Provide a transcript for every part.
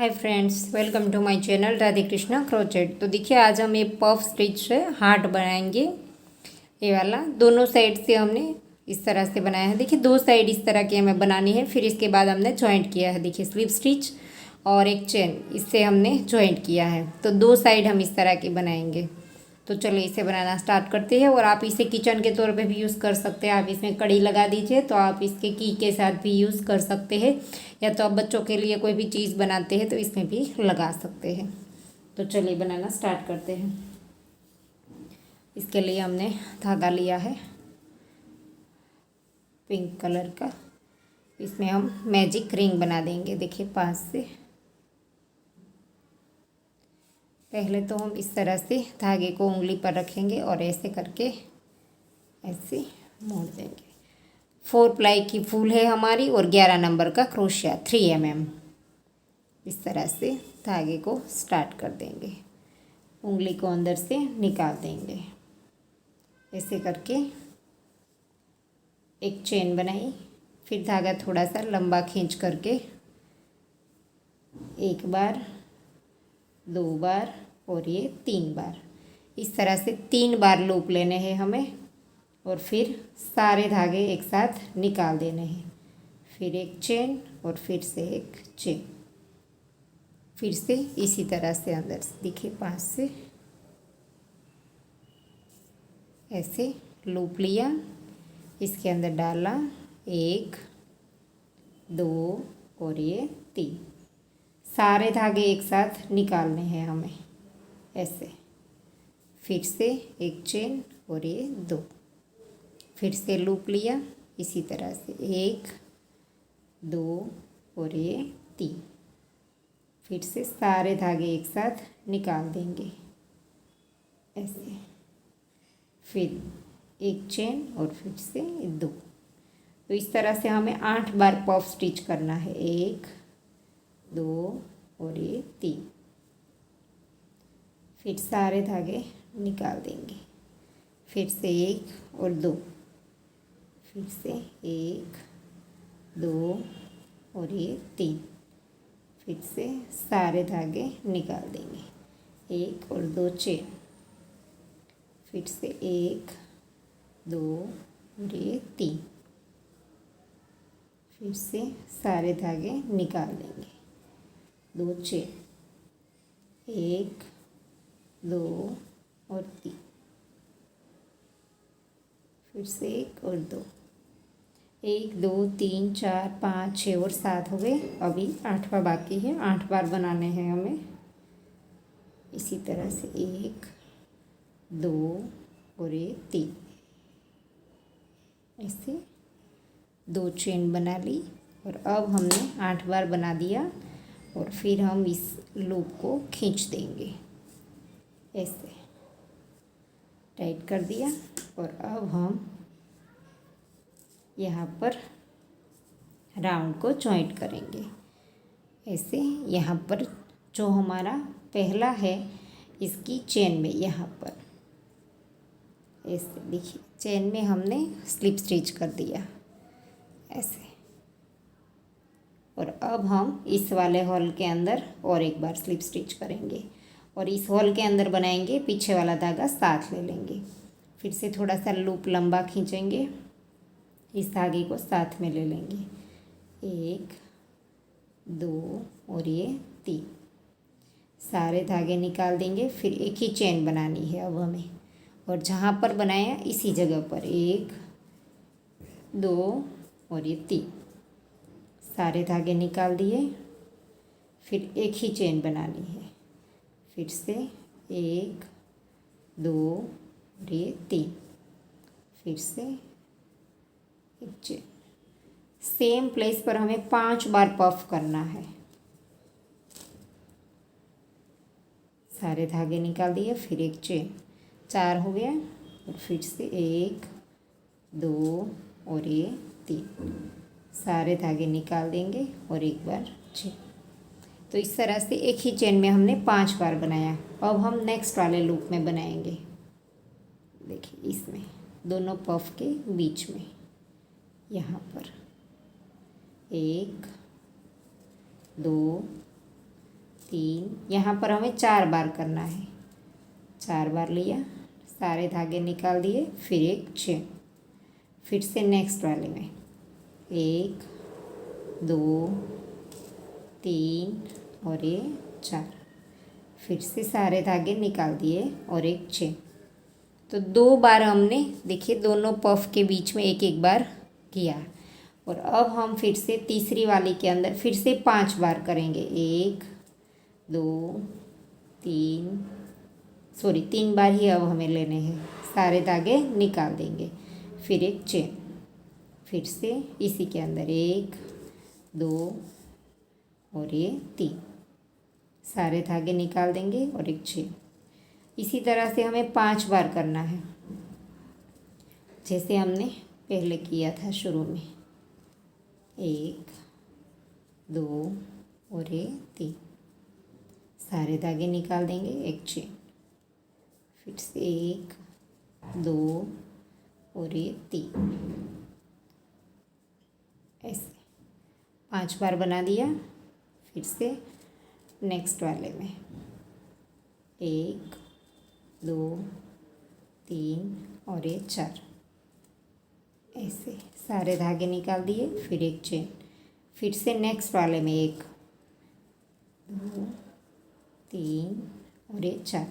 Hi friends, welcome to my channel Radhe Krishna crochet. तो देखिए, आज हम ये पफ स्टिच से हार्ट बनाएंगे। ये वाला दोनों साइड से हमने इस तरह से बनाया है। देखिए, दो साइड इस तरह की हमें बनानी है। फिर इसके बाद हमने जॉइंट किया है। देखिए, स्लिप स्टिच और एक चेन, इससे हमने जॉइंट किया है। तो दो साइड हम इस तरह की बनाएंगे। तो चलिए इसे बनाना स्टार्ट करते हैं। और आप इसे किचन के तौर पे भी यूज़ कर सकते हैं। आप इसमें कड़ी लगा दीजिए तो आप इसके की के साथ भी यूज़ कर सकते हैं, या तो आप बच्चों के लिए कोई भी चीज़ बनाते हैं तो इसमें भी लगा सकते हैं। तो चलिए बनाना स्टार्ट करते हैं। इसके लिए हमने धागा लिया है पिंक कलर का। इसमें हम मैजिक रिंग बना देंगे। देखिए, पास से पहले तो हम इस तरह से धागे को उंगली पर रखेंगे और ऐसे करके ऐसे मोड़ देंगे। 4 प्लाई की फूल है हमारी और 11 नंबर का क्रोशिया 3 mm। इस तरह से धागे को स्टार्ट कर देंगे। उंगली को अंदर से निकाल देंगे। ऐसे करके एक चेन बनाई। फिर धागा थोड़ा सा लंबा खींच करके एक बार, 2 बार और ये 3 बार, इस तरह से 3 बार लूप लेने हैं हमें। और फिर सारे धागे एक साथ निकाल देने हैं। फिर एक चेन और फिर से एक चेन। फिर से इसी तरह से अंदर से, देखिए, पास से ऐसे लूप लिया, इसके अंदर डाला, 1 2 और ये 3। सारे धागे एक साथ निकालने हैं हमें ऐसे। फिर से एक चेन और ये 2। फिर से लूप लिया इसी तरह से, 1 2 और ये 3। फिर से सारे धागे एक साथ निकाल देंगे ऐसे। फिर एक चेन और फिर से 2। तो इस तरह से हमें 8 बार पफ स्टिच करना है। 1 2 और ये 3। फिर सारे धागे निकाल देंगे। फिर से 1 और 2। फिर से 1 2 और ये 3। फिर से सारे धागे निकाल देंगे। 1 और 2 चेन। फिर से 1 2 और ये 3। फिर से सारे धागे निकाल देंगे। 2 चेन, 1 2 और 3। फिर से 1 और 2, 1 2 3 4 5 6 और 7 हो गए। अभी 8वां बाकी है। 8 बार बनाने हैं हमें। इसी तरह से 1 2 और ये 3। ऐसे 2 चेन बना ली। और अब हमने 8 बार बना दिया। और फिर हम इस लूप को खींच देंगे ऐसे, टाइट कर दिया। और अब हम यहाँ पर राउंड को जॉइंट करेंगे ऐसे। यहाँ पर जो हमारा पहला है, इसकी चेन में यहाँ पर ऐसे, देखिए, चेन में हमने स्लिप स्टिच कर दिया ऐसे। और अब हम इस वाले हॉल के अंदर और एक बार स्लिप स्टिच करेंगे। और इस हॉल के अंदर बनाएंगे, पीछे वाला धागा साथ ले लेंगे। फिर से थोड़ा सा लूप लंबा खींचेंगे, इस धागे को साथ में ले लेंगे। 1 2 और ये 3। सारे धागे निकाल देंगे। फिर एक ही चेन बनानी है अब हमें। और जहाँ पर बनाया इसी जगह पर 1 2 और ये 3। सारे धागे निकाल दिए। फिर एक ही चेन बनानी है। फिर से 1 2 और ये 3। फिर से एक चेन। सेम प्लेस पर हमें 5 बार पफ करना है। सारे धागे निकाल दिए। फिर एक चेन, 4 हो गया। और फिर से 1 2 और ये 3। सारे धागे निकाल देंगे और एक बार चेन। तो इस तरह से एक ही चेन में हमने 5 बार बनाया। अब हम नेक्स्ट वाले लूप में बनाएंगे। देखिए, इसमें दोनों पफ के बीच में यहाँ पर 1 2 3, यहाँ पर हमें 4 बार करना है। 4 बार लिया, सारे धागे निकाल दिए, फिर एक चेन। फिर से नेक्स्ट वाले में 1 2 3 और ये 4। फिर से सारे धागे निकाल दिए और एक चेन। तो 2 बार हमने देखिए दोनों पफ के बीच में एक एक बार किया। और अब हम फिर से तीसरी वाली के अंदर फिर से 5 बार करेंगे। 1 2 3 बार ही अब हमें लेने हैं। सारे धागे निकाल देंगे, फिर एक चेन। फिर से इसी के अंदर 1 2 और ये 3, सारे धागे निकाल देंगे और एक चेन। इसी तरह से हमें 5 बार करना है, जैसे हमने पहले किया था शुरू में। 1 2 और ये 3, सारे धागे निकाल देंगे, एक चेन। फिर से 1 2 और ये 3, ऐसे 5 बार बना दिया। फिर से नेक्स्ट वाले में 1 2 3 और ये 4, ऐसे सारे धागे निकाल दिए, फिर एक चेन। फिर से नेक्स्ट वाले में 1 2 3 और ये 4।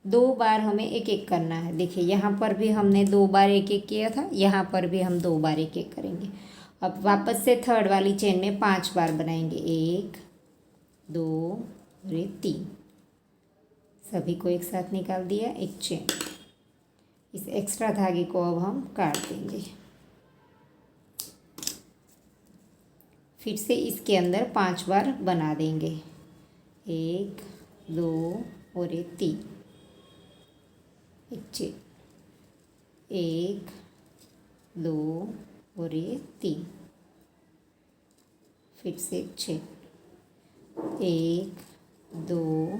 2 बार हमें एक एक करना है। देखिए यहाँ पर भी हमने 2 बार एक एक किया था, यहाँ पर भी हम 2 बार एक एक करेंगे। अब वापस से थर्ड वाली चेन में 5 बार बनाएंगे। 1 2 और ये 3, सभी को एक साथ निकाल दिया, एक चेन। इस एक्स्ट्रा धागे को अब हम काट देंगे। फिर से इसके अंदर 5 बार बना देंगे। 1 2 और ये 3, एक चेन। 1 2 और ये 3, फिर से एक चेन। 1 2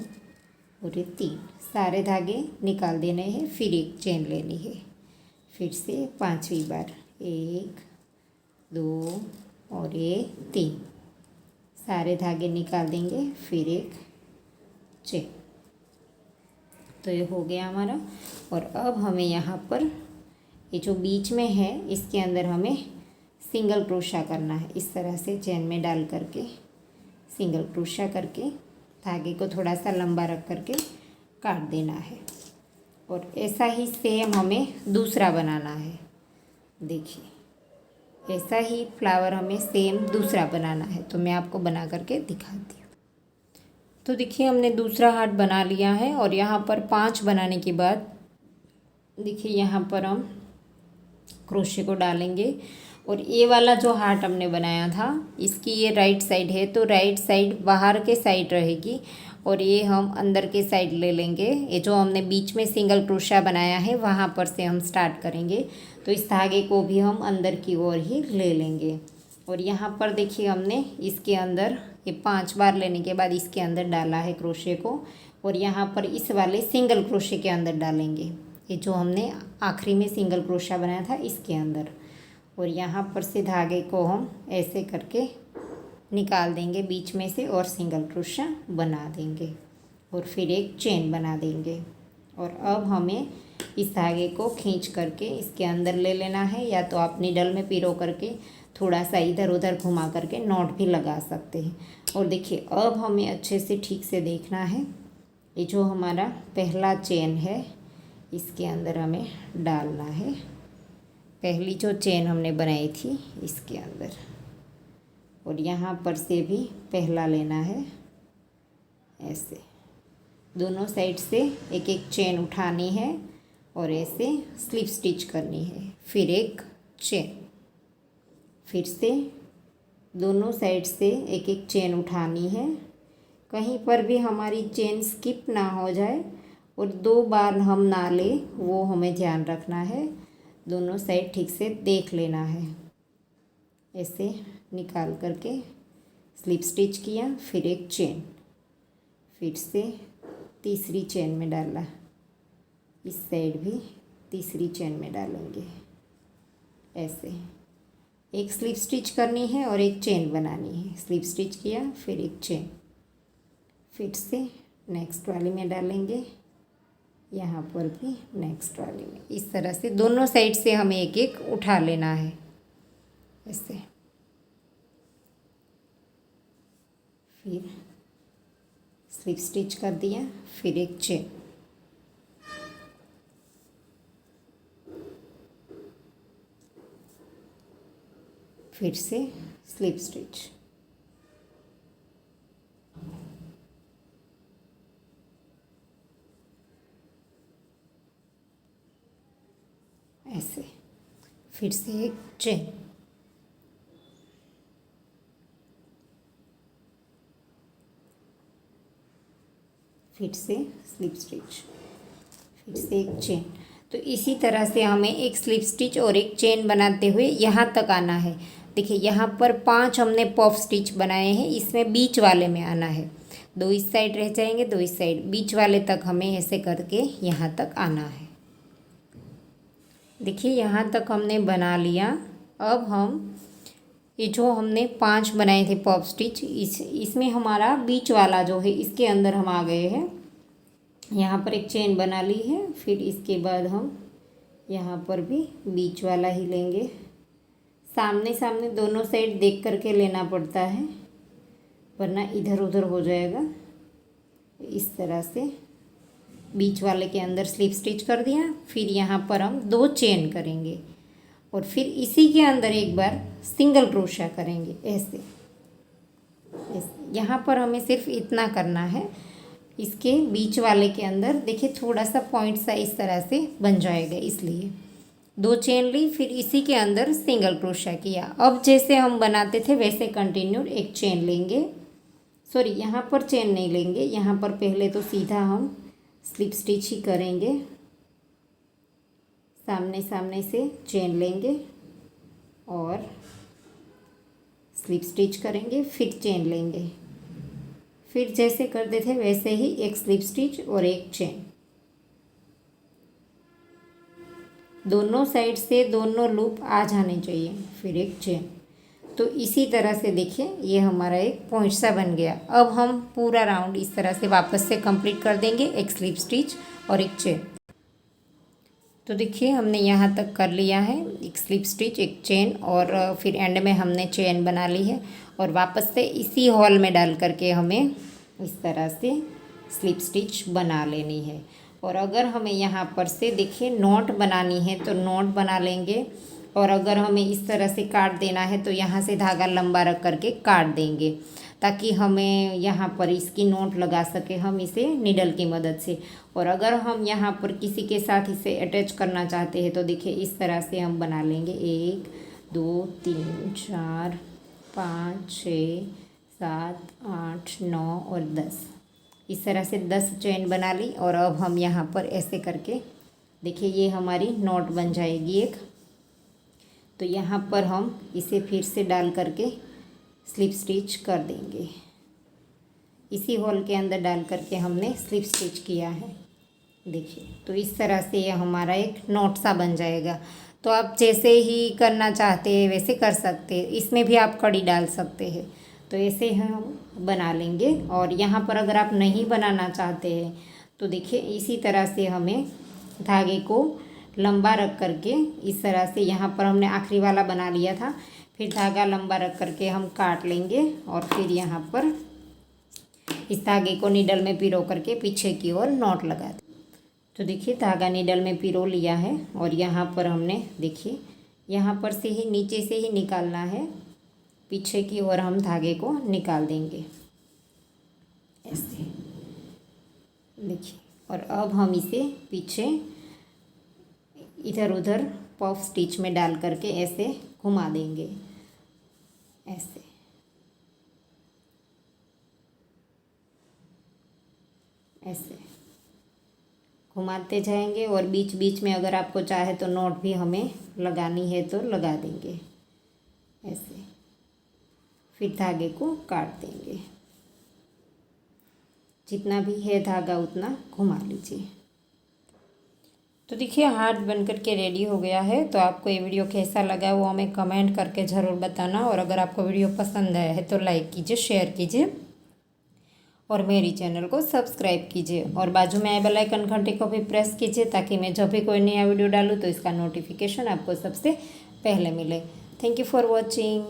और ये 3, सारे धागे निकाल देने हैं, फिर एक चेन लेनी है। फिर से 5वीं बार 1 2 और ये 3, सारे धागे निकाल देंगे, फिर एक चेन। तो ये हो गया हमारा। और अब हमें यहाँ पर ये जो बीच में है इसके अंदर हमें सिंगल क्रोशा करना है। इस तरह से चेन में डाल करके सिंगल क्रोशा करके धागे को थोड़ा सा लंबा रख करके काट देना है। और ऐसा ही सेम हमें दूसरा बनाना है। देखिए ऐसा ही फ्लावर हमें सेम दूसरा बनाना है। तो मैं आपको बना करके दिखाती हूँ। तो देखिए हमने दूसरा हार्ट बना लिया है। और यहाँ पर 5 बनाने के बाद देखिए यहाँ पर हम क्रोशे को डालेंगे। और ये वाला जो हार्ट हमने बनाया था इसकी ये राइट साइड है, तो राइट साइड बाहर के साइड रहेगी और ये हम अंदर के साइड ले लेंगे। ये जो हमने बीच में सिंगल क्रोशा बनाया है वहाँ पर से हम स्टार्ट करेंगे। तो इस धागे को भी हम अंदर की ओर ही ले लेंगे। और यहाँ पर देखिए हमने इसके अंदर ये 5 बार लेने के बाद इसके अंदर डाला है क्रोशे को। और यहाँ पर इस वाले सिंगल क्रोशे के अंदर डालेंगे, ये जो हमने आखिरी में सिंगल क्रोशा बनाया था इसके अंदर। और यहाँ पर से धागे को हम ऐसे करके निकाल देंगे बीच में से और सिंगल क्रोशा बना देंगे और फिर एक चेन बना देंगे। और अब हमें इस धागे को खींच करके इसके अंदर ले लेना है, या तो आप नीडल में पिरो करके थोड़ा सा इधर उधर घुमा करके नॉट भी लगा सकते हैं। और देखिए अब हमें अच्छे से ठीक से देखना है, ये जो हमारा पहला चेन है इसके अंदर हमें डालना है। पहली जो चेन हमने बनाई थी इसके अंदर, और यहाँ पर से भी पहला लेना है। ऐसे दोनों साइड से एक एक चेन उठानी है और ऐसे स्लिप स्टिच करनी है। फिर एक चेन, फिर से दोनों साइड से एक एक चेन उठानी है, कहीं पर भी हमारी चेन स्किप ना हो जाए और 2 बार हम ना ले, वो हमें ध्यान रखना है। दोनों साइड ठीक से देख लेना है। ऐसे निकाल करके स्लिप स्टिच किया, फिर एक चेन, फिर से तीसरी चेन में डाला, इस साइड भी तीसरी चेन में डालेंगे। ऐसे एक स्लिप स्टिच करनी है और एक चेन बनानी है। स्लिप स्टिच किया, फिर एक चेन, फिर से नेक्स्ट वाली में डालेंगे, यहाँ पर भी नेक्स्ट वाली में। इस तरह से दोनों साइड से हमें एक एक उठा लेना है ऐसे। फिर स्लिप स्टिच कर दिया, फिर एक चेन, फिर से स्लिप स्टिच, ऐसे, फिर से एक चेन, फिर से स्लिप स्टिच, फिर से एक चेन। तो इसी तरह से हमें एक स्लिप स्टिच और एक चेन बनाते हुए यहाँ तक आना है। देखिए यहाँ पर 5 हमने पफ स्टिच बनाए हैं, इसमें बीच वाले में आना है। 2 इस साइड रह जाएंगे, 2 इस साइड, बीच वाले तक हमें ऐसे करके यहाँ तक आना है। देखिए यहाँ तक हमने बना लिया। अब हम ये जो हमने 5 बनाए थे पॉप स्टिच, इसमें हमारा बीच वाला जो है इसके अंदर हम आ गए हैं। यहाँ पर एक चेन बना ली है, फिर इसके बाद हम यहाँ पर भी बीच वाला ही लेंगे। सामने सामने दोनों साइड देख करके लेना पड़ता है, वरना इधर उधर हो जाएगा। इस तरह से बीच वाले के अंदर स्लिप स्टिच कर दिया, फिर यहाँ पर हम 2 चेन करेंगे और फिर इसी के अंदर एक बार सिंगल क्रोशा करेंगे ऐसे। यहाँ पर हमें सिर्फ इतना करना है। इसके बीच वाले के अंदर देखिए थोड़ा सा पॉइंट सा इस तरह से बन जाएगा, इसलिए 2 चेन ली, फिर इसी के अंदर सिंगल क्रोशा किया। अब जैसे हम बनाते थे वैसे कंटिन्यू एक चेन लेंगे, सॉरी यहाँ पर चेन नहीं लेंगे, यहाँ पर पहले तो सीधा हम स्लिप स्टिच ही करेंगे। सामने सामने से चेन लेंगे और स्लिप स्टिच करेंगे, फिर चेन लेंगे, फिर जैसे करते थे वैसे ही एक स्लिप स्टिच और एक चेन। दोनों साइड से दोनों लूप आ जाने चाहिए, फिर एक चेन। तो इसी तरह से देखिए ये हमारा एक पॉइंट सा बन गया। अब हम पूरा राउंड इस तरह से वापस से कंप्लीट कर देंगे, एक स्लिप स्टिच और एक चेन। तो देखिए हमने यहाँ तक कर लिया है, एक स्लिप स्टिच, एक चेन और फिर एंड में हमने चेन बना ली है और वापस से इसी हॉल में डाल करके हमें इस तरह से स्लिप स्टिच बना लेनी है। और अगर हमें यहाँ पर से देखिए नॉट बनानी है तो नॉट बना लेंगे, और अगर हमें इस तरह से काट देना है तो यहाँ से धागा लंबा रख करके काट देंगे, ताकि हमें यहाँ पर इसकी नोट लगा सके हम इसे नीडल की मदद से। और अगर हम यहाँ पर किसी के साथ इसे अटैच करना चाहते हैं तो देखिए इस तरह से हम बना लेंगे। 1 2 3 4 5 6 7 8 9 और 10, इस तरह से 10 चेन बना ली। और अब हम यहाँ पर ऐसे करके देखिए ये हमारी नॉट बन जाएगी एक। तो यहाँ पर हम इसे फिर से डाल करके स्लिप स्टिच कर देंगे। इसी होल के अंदर डाल करके हमने स्लिप स्टिच किया है, देखिए। तो इस तरह से ये हमारा एक नॉट सा बन जाएगा। तो आप जैसे ही करना चाहते हैं वैसे कर सकते हैं, इसमें भी आप कड़ी डाल सकते हैं। तो ऐसे हम बना लेंगे। और यहाँ पर अगर आप नहीं बनाना चाहते हैं तो देखिए इसी तरह से हमें धागे को लंबा रख करके इस तरह से, यहाँ पर हमने आखिरी वाला बना लिया था, फिर धागा लंबा रख करके हम काट लेंगे और फिर यहाँ पर इस धागे को नीडल में पिरो करके पीछे की ओर नॉट लगा दें। तो देखिए धागा नीडल में पिरो लिया है और यहाँ पर हमने देखिए यहाँ पर से ही नीचे से ही निकालना है, पीछे की ओर हम धागे को निकाल देंगे ऐसे, देखिए। और अब हम इसे पीछे इधर उधर पफ स्टिच में डाल करके ऐसे घुमा देंगे, ऐसे। ऐसे घुमाते जाएंगे और बीच बीच में अगर आपको चाहे तो नॉट भी हमें लगानी है तो लगा देंगे ऐसे, फिर धागे को काट देंगे। जितना भी है धागा उतना घुमा लीजिए। तो देखिए हार्ट बन करके रेडी हो गया है। तो आपको ये वीडियो कैसा लगा वो हमें कमेंट करके ज़रूर बताना, और अगर आपको वीडियो पसंद आया है तो लाइक कीजिए, शेयर कीजिए और मेरी चैनल को सब्सक्राइब कीजिए और बाजू में आए बेल आइकन घंटे को भी प्रेस कीजिए ताकि मैं जब भी कोई नया वीडियो डालूँ तो इसका नोटिफिकेशन आपको सबसे पहले मिले। Thank you for watching.